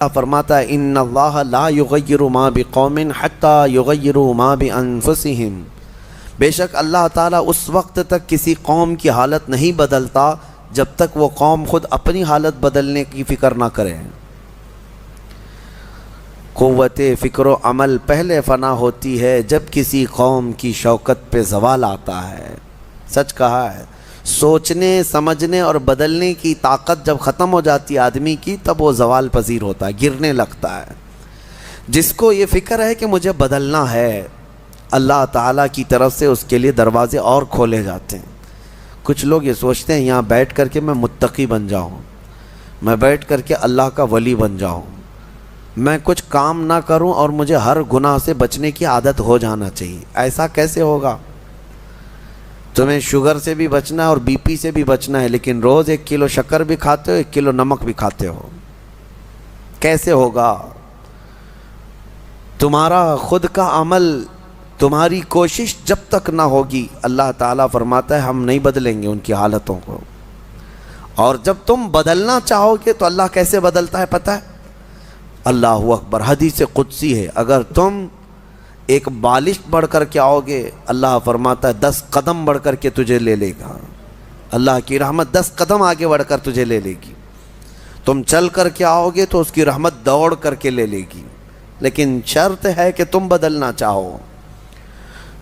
فرماتا ہے ان اللہ لا یغیر ما بقوم حتی یغیروا ما بانفسہم، بے شک اللہ تعالیٰ اس وقت تک کسی قوم کی حالت نہیں بدلتا جب تک وہ قوم خود اپنی حالت بدلنے کی فکر نہ کرے۔ قوت فکر و عمل پہلے فنا ہوتی ہے جب کسی قوم کی شوکت پہ زوال آتا ہے۔ سچ کہا ہے، سوچنے سمجھنے اور بدلنے کی طاقت جب ختم ہو جاتی ہے آدمی کی، تب وہ زوال پذیر ہوتا ہے، گرنے لگتا ہے۔ جس کو یہ فکر ہے کہ مجھے بدلنا ہے، اللہ تعالیٰ کی طرف سے اس کے لیے دروازے اور کھولے جاتے ہیں۔ کچھ لوگ یہ سوچتے ہیں یہاں بیٹھ کر کے میں متقی بن جاؤں، میں بیٹھ کر کے اللہ کا ولی بن جاؤں، میں کچھ کام نہ کروں اور مجھے ہر گناہ سے بچنے کی عادت ہو جانا چاہیے۔ ایسا کیسے ہوگا؟ تمہیں شوگر سے بھی بچنا ہے اور بی پی سے بھی بچنا ہے، لیکن روز 1 کلو شکر بھی کھاتے ہو، 1 کلو نمک بھی کھاتے ہو، کیسے ہوگا؟ تمہارا خود کا عمل، تمہاری کوشش جب تک نہ ہوگی، اللہ تعالیٰ فرماتا ہے ہم نہیں بدلیں گے ان کی حالتوں کو۔ اور جب تم بدلنا چاہو گے تو اللہ کیسے بدلتا ہے پتہ ہے؟ اللہ اکبر، حدیث قدسی ہے، اگر تم ایک بالش بڑھ کر کے آؤ گے، اللہ فرماتا ہے 10 قدم بڑھ کر کے تجھے لے لے گا۔ اللہ کی رحمت 10 قدم آگے بڑھ کر تجھے لے لے گی۔ تم چل کر کے آؤ گے تو اس کی رحمت دوڑ کر کے لے لے گی، لیکن شرط ہے کہ تم بدلنا چاہو۔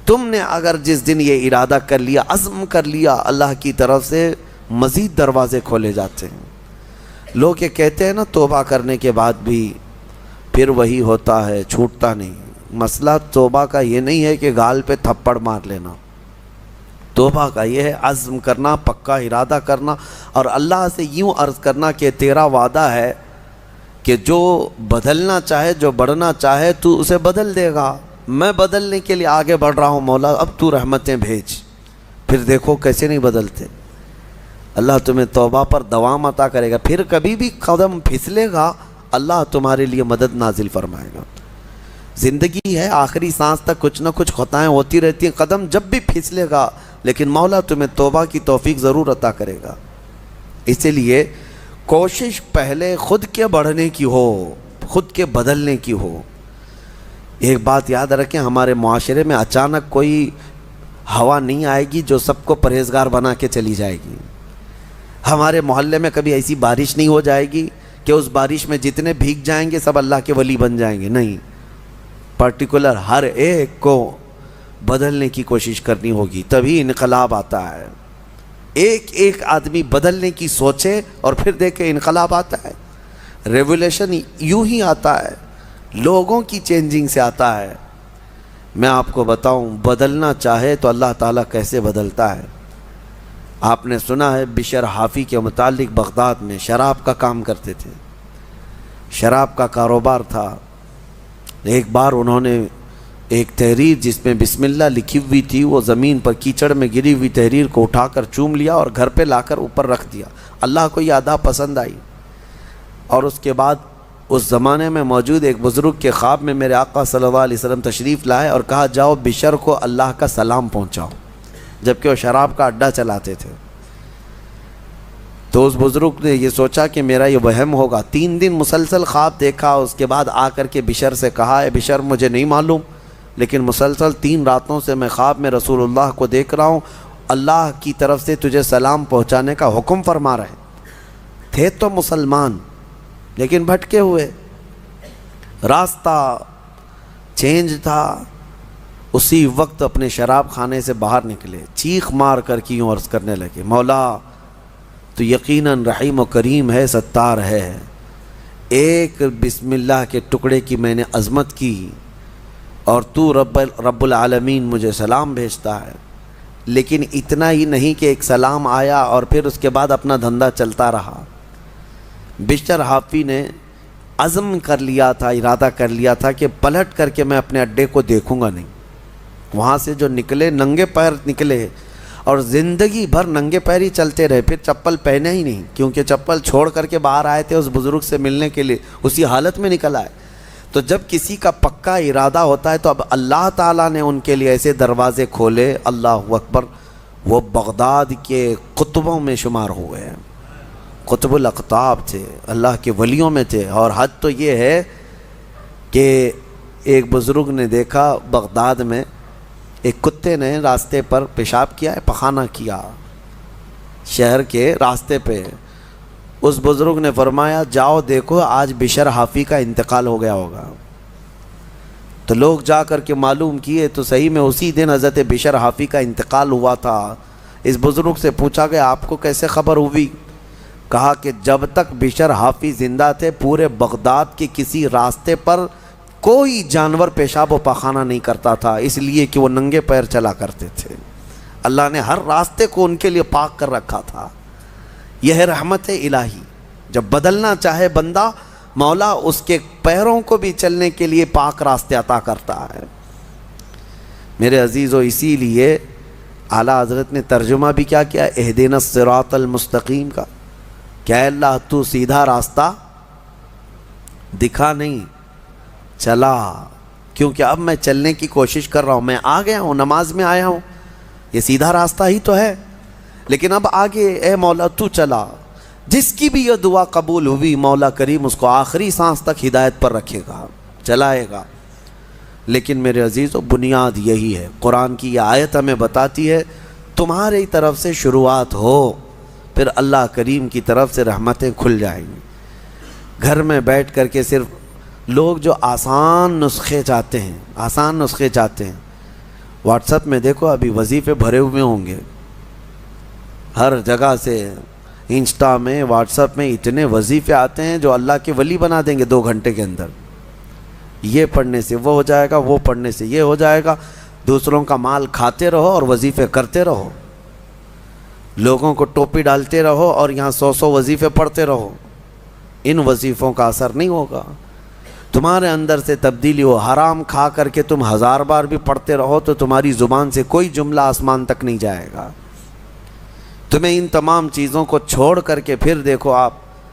تم نے اگر جس دن یہ ارادہ کر لیا، عزم کر لیا، اللہ کی طرف سے مزید دروازے کھولے جاتے ہیں۔ لوگ یہ کہتے ہیں نا توبہ کرنے کے بعد بھی پھر وہی ہوتا ہے، چھوٹتا نہیں۔ مسئلہ توبہ کا یہ نہیں ہے کہ گال پہ تھپڑ مار لینا، توبہ کا یہ ہے عزم کرنا، پکا ارادہ کرنا، اور اللہ سے یوں عرض کرنا کہ تیرا وعدہ ہے کہ جو بدلنا چاہے، جو بڑھنا چاہے تو اسے بدل دے گا۔ میں بدلنے کے لیے آگے بڑھ رہا ہوں مولا، اب تو رحمتیں بھیج۔ پھر دیکھو کیسے نہیں بدلتے۔ اللہ تمہیں توبہ پر دوام عطا کرے گا، پھر کبھی بھی قدم پھسلے گا اللہ تمہارے لیے مدد نازل فرمائے گا۔ زندگی ہے، آخری سانس تک کچھ نہ کچھ خطائیں ہوتی رہتی ہیں، قدم جب بھی پھسلے گا لیکن مولا تمہیں توبہ کی توفیق ضرور عطا کرے گا۔ اسی لیے کوشش پہلے خود کے بڑھنے کی ہو، خود کے بدلنے کی ہو۔ ایک بات یاد رکھیں، ہمارے معاشرے میں اچانک کوئی ہوا نہیں آئے گی جو سب کو پرہیزگار بنا کے چلی جائے گی۔ ہمارے محلے میں کبھی ایسی بارش نہیں ہو جائے گی کہ اس بارش میں جتنے بھیگ جائیں گے سب اللہ کے ولی بن جائیں گے، نہیں، پرٹیکولر ہر ایک کو بدلنے کی کوشش کرنی ہوگی، تبھی انقلاب آتا ہے۔ ایک ایک آدمی بدلنے کی سوچے اور پھر دیکھے انقلاب آتا ہے۔ ریولیوشن یوں ہی آتا ہے، لوگوں کی چینجنگ سے آتا ہے۔ میں آپ کو بتاؤں، بدلنا چاہے تو اللہ تعالیٰ کیسے بدلتا ہے۔ آپ نے سنا ہے بشر حافی کے متعلق، بغداد میں شراب کا کام کرتے تھے، شراب کا کاروبار تھا۔ ایک بار انہوں نے ایک تحریر جس میں بسم اللہ لکھی ہوئی تھی، وہ زمین پر کیچڑ میں گری ہوئی تحریر کو اٹھا کر چوم لیا اور گھر پہ لا کر اوپر رکھ دیا۔ اللہ کو یہ ادا پسند آئی، اور اس کے بعد اس زمانے میں موجود ایک بزرگ کے خواب میں میرے آقا صلی اللہ علیہ وسلم تشریف لائے اور کہا جاؤ بشر کو اللہ کا سلام پہنچاؤ، جبکہ وہ شراب کا اڈا چلاتے تھے۔ تو اس بزرگ نے یہ سوچا کہ میرا یہ وہم ہوگا، 3 دن مسلسل خواب دیکھا، اس کے بعد آ کر کے بشر سے کہا اے بشر مجھے نہیں معلوم، لیکن مسلسل 3 راتوں سے میں خواب میں رسول اللہ کو دیکھ رہا ہوں، اللہ کی طرف سے تجھے سلام پہنچانے کا حکم فرما رہے تھے۔ تو مسلمان لیکن بھٹکے ہوئے، راستہ چینج تھا۔ اسی وقت اپنے شراب خانے سے باہر نکلے، چیخ مار کر کے یوں عرض کرنے لگے مولا تو یقیناً رحیم و کریم ہے، ستار ہے، ایک بسم اللہ کے ٹکڑے کی میں نے عظمت کی اور تو رب العالمین مجھے سلام بھیجتا ہے، لیکن اتنا ہی نہیں کہ ایک سلام آیا اور پھر اس کے بعد اپنا دھندا چلتا رہا۔ بشر حافی نے عزم کر لیا تھا، ارادہ کر لیا تھا کہ پلٹ کر کے میں اپنے اڈے کو دیکھوں گا نہیں۔ وہاں سے جو نکلے ننگے پیر نکلے اور زندگی بھر ننگے پیر ہی چلتے رہے، پھر چپل پہنے ہی نہیں، کیونکہ چپل چھوڑ کر کے باہر آئے تھے اس بزرگ سے ملنے کے لیے، اسی حالت میں نکل آئے۔ تو جب کسی کا پکا ارادہ ہوتا ہے تو اب اللہ تعالیٰ نے ان کے لیے ایسے دروازے کھولے، اللہ اکبر، وہ بغداد کے قطبوں میں شمار ہوئے ہیں۔ قطب الاقطاب تھے، اللہ کے ولیوں میں تھے. اور حد تو یہ ہے کہ ایک بزرگ نے دیکھا بغداد میں ایک کتے نے راستے پر پیشاب کیا ہے، پخانہ کیا شہر کے راستے پہ. اس بزرگ نے فرمایا جاؤ دیکھو آج بشر حافی کا انتقال ہو گیا ہوگا. تو لوگ جا کر کے معلوم کیے تو صحیح میں اسی دن حضرت بشر حافی کا انتقال ہوا تھا. اس بزرگ سے پوچھا گیا آپ کو کیسے خبر ہوئی؟ کہا کہ جب تک بشر حافی زندہ تھے پورے بغداد کے کسی راستے پر کوئی جانور پیشاب و پخانہ نہیں کرتا تھا، اس لیے کہ وہ ننگے پیر چلا کرتے تھے. اللہ نے ہر راستے کو ان کے لیے پاک کر رکھا تھا. یہ ہے رحمت الہی. جب بدلنا چاہے بندہ، مولا اس کے پیروں کو بھی چلنے کے لیے پاک راستے عطا کرتا ہے. میرے عزیزو، اسی لیے اعلیٰ حضرت نے ترجمہ بھی کیا کیا، اہدنا الصراط المستقیم کا. کیا اللہ تو سیدھا راستہ دکھا، نہیں چلا. کیونکہ اب میں چلنے کی کوشش کر رہا ہوں، میں آ گیا ہوں، نماز میں آیا ہوں، یہ سیدھا راستہ ہی تو ہے. لیکن اب آگے اے مولا تو چلا. جس کی بھی یہ دعا قبول ہوئی مولا کریم اس کو آخری سانس تک ہدایت پر رکھے گا، چلائے گا. لیکن میرے عزیزو، بنیاد یہی ہے. قرآن کی یہ آیت ہمیں بتاتی ہے تمہاری طرف سے شروعات ہو، پھر اللہ کریم کی طرف سے رحمتیں کھل جائیں گی. گھر میں بیٹھ کر کے صرف لوگ جو آسان نسخے چاہتے ہیں، واٹس ایپ میں دیکھو ابھی وظیفے بھرے ہوئے ہوں گے ہر جگہ سے. انسٹا میں، واٹس ایپ میں اتنے وظیفے آتے ہیں جو اللہ کے ولی بنا دیں گے 2 گھنٹے کے اندر. یہ پڑھنے سے وہ ہو جائے گا، وہ پڑھنے سے یہ ہو جائے گا. دوسروں کا مال کھاتے رہو اور وظیفے کرتے رہو، لوگوں کو ٹوپی ڈالتے رہو اور یہاں 100 وظیفے پڑھتے رہو. ان وظیفوں کا اثر نہیں ہوگا. تمہارے اندر سے تبدیلی ہو. حرام کھا کر کے تم 1000 بار بھی پڑھتے رہو تو تمہاری زبان سے کوئی جملہ آسمان تک نہیں جائے گا. تمہیں ان تمام چیزوں کو چھوڑ کر کے پھر دیکھو.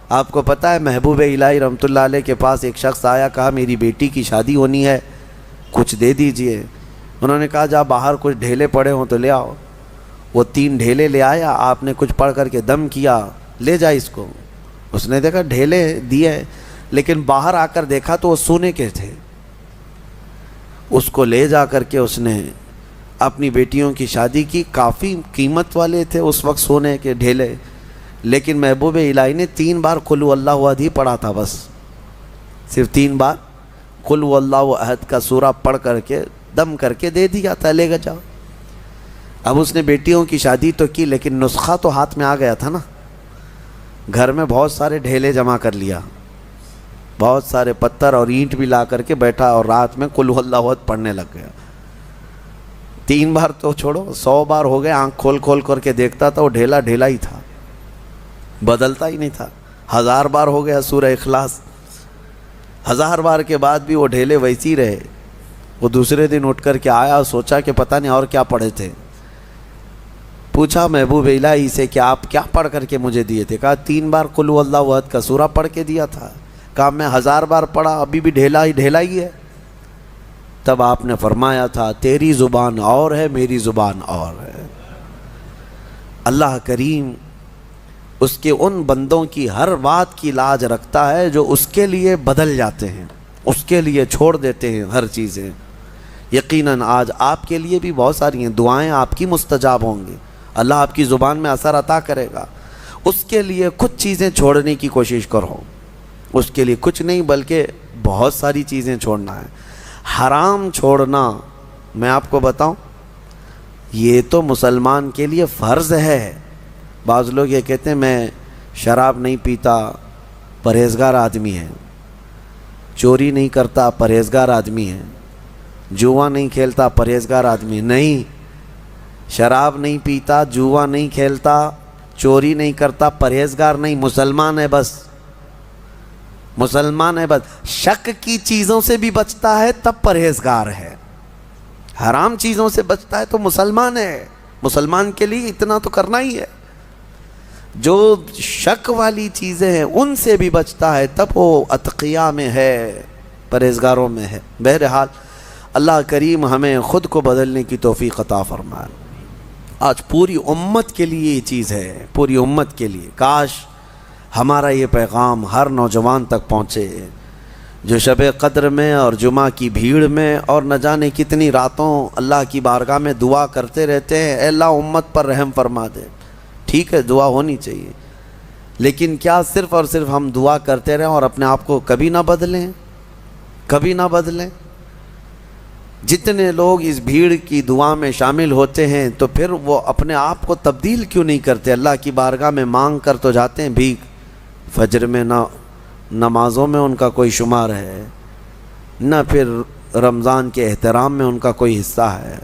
آپ کو پتہ ہے محبوب الہی رحمۃ اللہ علیہ کے پاس ایک شخص آیا، کہا میری بیٹی کی شادی ہونی ہے، کچھ دے دیجئے. انہوں نے کہا جا باہر کچھ ڈھیلے پڑے ہوں تو لے آؤ. وہ 3 ڈھیلے لے آیا. آپ نے کچھ پڑھ کر کے دم کیا، لے جا اس کو. اس نے دیکھا ڈھیلے دیے، لیکن باہر آ کر دیکھا تو وہ سونے کے تھے. اس کو لے جا کر کے اس نے اپنی بیٹیوں کی شادی کی. کافی قیمت والے تھے اس وقت سونے کے ڈھیلے، لیکن محبوب الہی نے 3 بار قل هو اللہ احد ہی پڑھا تھا. بس صرف 3 بار قل هو اللہ احد کا سورہ پڑھ کر کے دم کر کے دے دیا تھا، لے گا جاؤ. اب اس نے بیٹیوں کی شادی تو کی، لیکن نسخہ تو ہاتھ میں آ گیا تھا نا. گھر میں بہت سارے ڈھیلے جمع کر لیا، بہت سارے پتھر اور اینٹ بھی لا کر کے بیٹھا اور رات میں قل هو اللہ احد پڑھنے لگ گیا. 3 بار تو چھوڑو، 100 بار ہو گئے. آنکھ کھول کھول کر کے دیکھتا تھا وہ ڈھیلا ڈھیلا ہی تھا، بدلتا ہی نہیں تھا. 1000 بار ہو گیا سورہ اخلاص، 1000 بار کے بعد بھی وہ ڈھیلے ویسی رہے. وہ دوسرے دن اٹھ کر کے آیا اور سوچا کہ پتہ نہیں اور کیا پڑھے تھے. پوچھا محبوب الہی سے کہ آپ کیا پڑھ کر کے مجھے دیے تھے؟ کہا 3 بار قل هو اللہ احد کا سورہ پڑھ کے دیا تھا. کہا میں 1000 بار پڑھا، ابھی بھی ڈھیلا ہی ہے. تب آپ نے فرمایا تھا تیری زبان اور ہے، میری زبان اور ہے. اللہ کریم اس کے ان بندوں کی ہر بات کی لاج رکھتا ہے جو اس کے لیے بدل جاتے ہیں، اس کے لیے چھوڑ دیتے ہیں ہر چیزیں. یقیناً آج آپ کے لیے بھی بہت ساری ہیں دعائیں آپ کی مستجاب ہوں گی، اللہ آپ کی زبان میں اثر عطا کرے گا. اس کے لیے کچھ چیزیں چھوڑنے کی کوشش کرو. اس کے لیے کچھ نہیں بلکہ بہت ساری چیزیں چھوڑنا ہے. حرام چھوڑنا، میں آپ کو بتاؤں، یہ تو مسلمان کے لیے فرض ہے. بعض لوگ یہ کہتے ہیں میں شراب نہیں پیتا، پرہیزگار آدمی ہے. چوری نہیں کرتا، پرہیزگار آدمی ہے. جوا نہیں کھیلتا، پرہیزگار آدمی. نہیں، شراب نہیں پیتا، جوا نہیں کھیلتا، چوری نہیں کرتا، پرہیزگار نہیں، مسلمان ہے بس. مسلمان ہے بس. شک کی چیزوں سے بھی بچتا ہے تب پرہیزگار ہے. حرام چیزوں سے بچتا ہے تو مسلمان ہے. مسلمان کے لیے اتنا تو کرنا ہی ہے. جو شک والی چیزیں ہیں ان سے بھی بچتا ہے تب وہ اتقیاء میں ہے، پرہیزگاروں میں ہے. بہرحال اللہ کریم ہمیں خود کو بدلنے کی توفیق عطا فرمائے. آج پوری امت کے لیے یہ چیز ہے، پوری امت کے لیے. کاش ہمارا یہ پیغام ہر نوجوان تک پہنچے جو شب قدر میں اور جمعہ کی بھیڑ میں اور نہ جانے کتنی راتوں اللہ کی بارگاہ میں دعا کرتے رہتے ہیں، اے اللہ امت پر رحم فرما دے۔ ٹھیک ہے، دعا ہونی چاہیے، لیکن کیا صرف اور صرف ہم دعا کرتے رہیں اور اپنے آپ کو کبھی نہ بدلیں؟ کبھی نہ بدلیں؟ جتنے لوگ اس بھیڑ کی دعا میں شامل ہوتے ہیں تو پھر وہ اپنے آپ کو تبدیل کیوں نہیں کرتے؟ اللہ کی بارگاہ میں مانگ کر تو جاتے ہیں بھیک، فجر میں نہ نمازوں میں ان کا کوئی شمار ہے، نہ پھر رمضان کے احترام میں ان کا کوئی حصہ ہے۔